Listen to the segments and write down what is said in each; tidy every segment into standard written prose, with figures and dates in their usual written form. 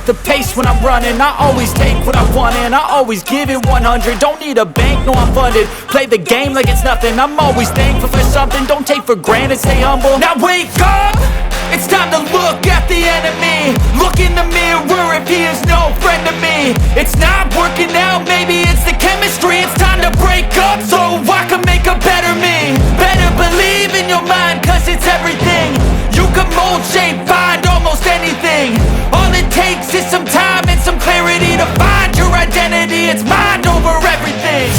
the pace when I'm running. I always take what I want and I always give it 100. Don't need a bank, no I'm funded. Play the game like it's nothing. I'm always thankful for something. Don't take for granted, stay humble. Now wake up! It's time to look at the enemy. Look in the mirror if he is no friend to me. It's not working out, maybe it's the chemistry. It's time to break up so I can make a better me. Better believe in your mind, cause it's everything. You can mold, shape, find almost anything. All it takes is some time and some clarity to find your identity. It's mind over everything.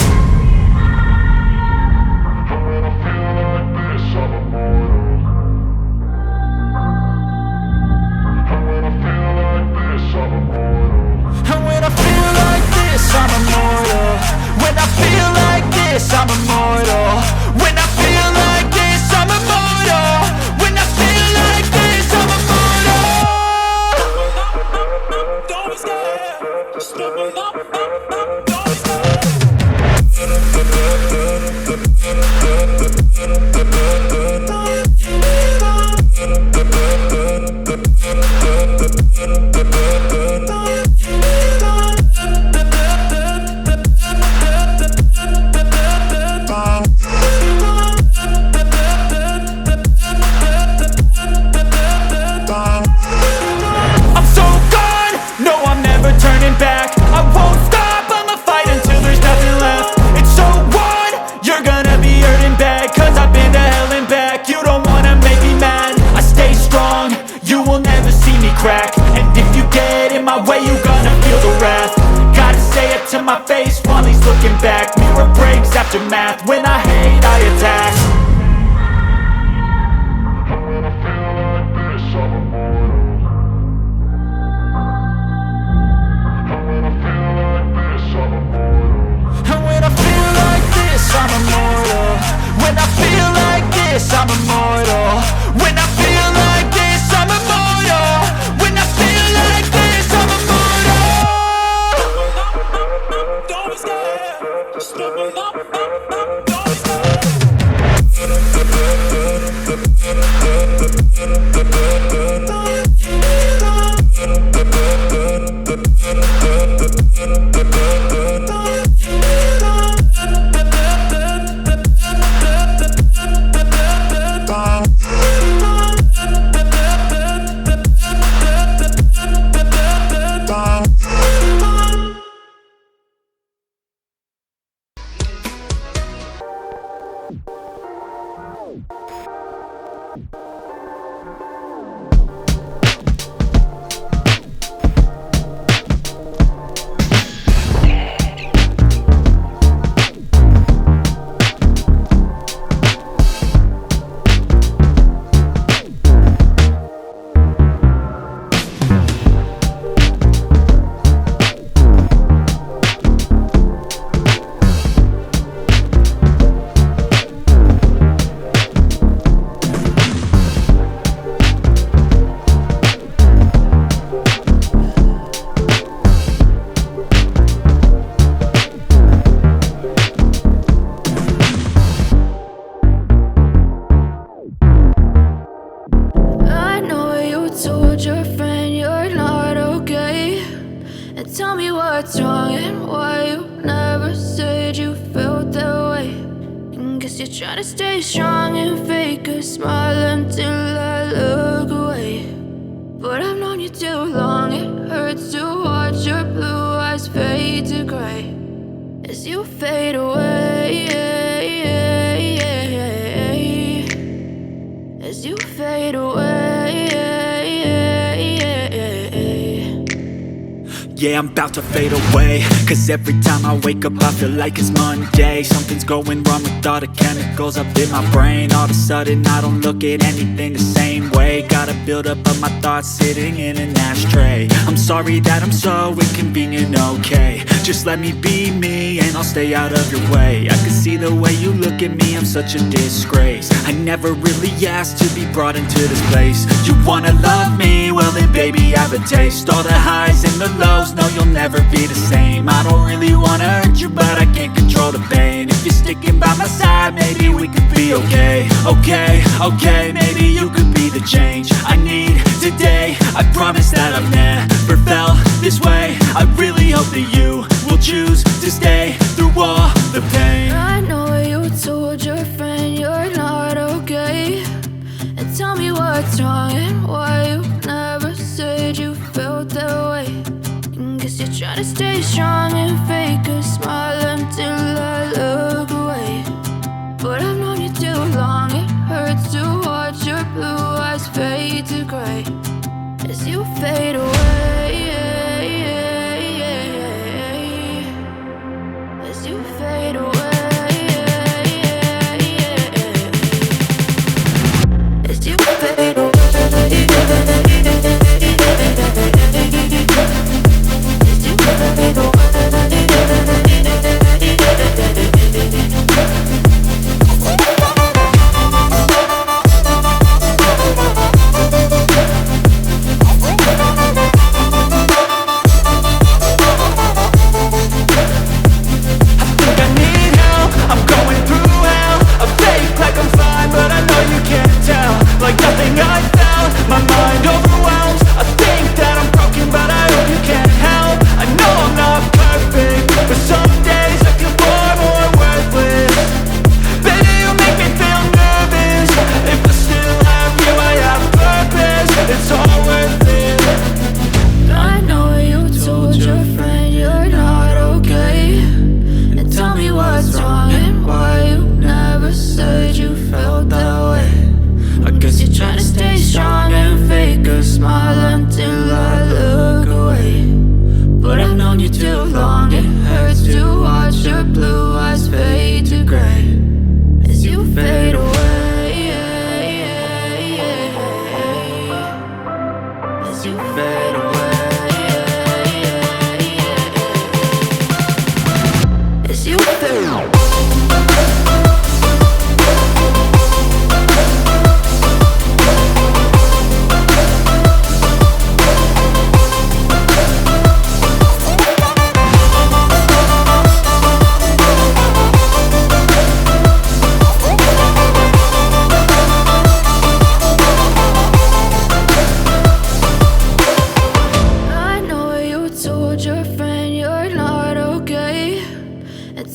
I'm immortal. When I feel like this, I'm immortal. When I feel like this, I'm immortal. When I feel like this, I'm immortal. Don't be scared. Just step up. Don't be scared. To my face while he's looking back. Mirror breaks after math. When I hate, I attack. When I feel like this, I'm immortal. When I feel like this, I'm immortal. When I feel like this, I'm immortal. When I feel like this, I'm immortal. When I feel like this, I'm immortal. When I feel like this, I'm immortal. Don't be scared. Just step up. Don't be scared. what's wrong and why you never said you felt that way. And guess you're trying to stay strong and fake a smile until I look away. But I've known you too long, it hurts to watch your blue eyes fade to gray as you fade away, as you fade away. Yeah, I'm about to fade away, cause every time I wake up I feel like it's Monday. Something's going wrong with all the chemicals up in my brain. All of a sudden I don't look at anything the same way. Got a buildup of my thoughts sitting in an ashtray. I'm sorry that I'm so inconvenient, okay. Just let me be me and I'll stay out of your way. I can see the way you look at me, I'm such a disgrace. I never really asked to be brought into this place. You wanna love me? Well then baby I have a taste. All the highs and the lows, no you'll never be the same. I don't really wanna hurt you but I can't control the pain. If you're sticking by my side maybe we could be okay. Okay, maybe you could be the change I need. today. I promise that I've never felt this way. I really hope that you will choose to stay through all the pain. I know you told your friend you're not okay, and tell me what's wrong and why you never said you felt that way. Guess you're trying to stay strong and fake a smile until I look away. But I've known you too long, it hurts to watch your blue eyes fade to gray as you fade away. As you fade away. As you fade away.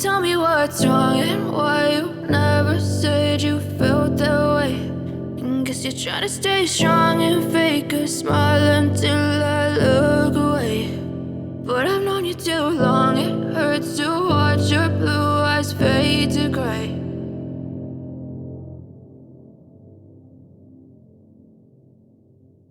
Tell me what's wrong and why you never said you felt that way. Guess you're trying to stay strong and fake a smile until I look away. But I've known you too long, it hurts to watch your blue eyes fade to gray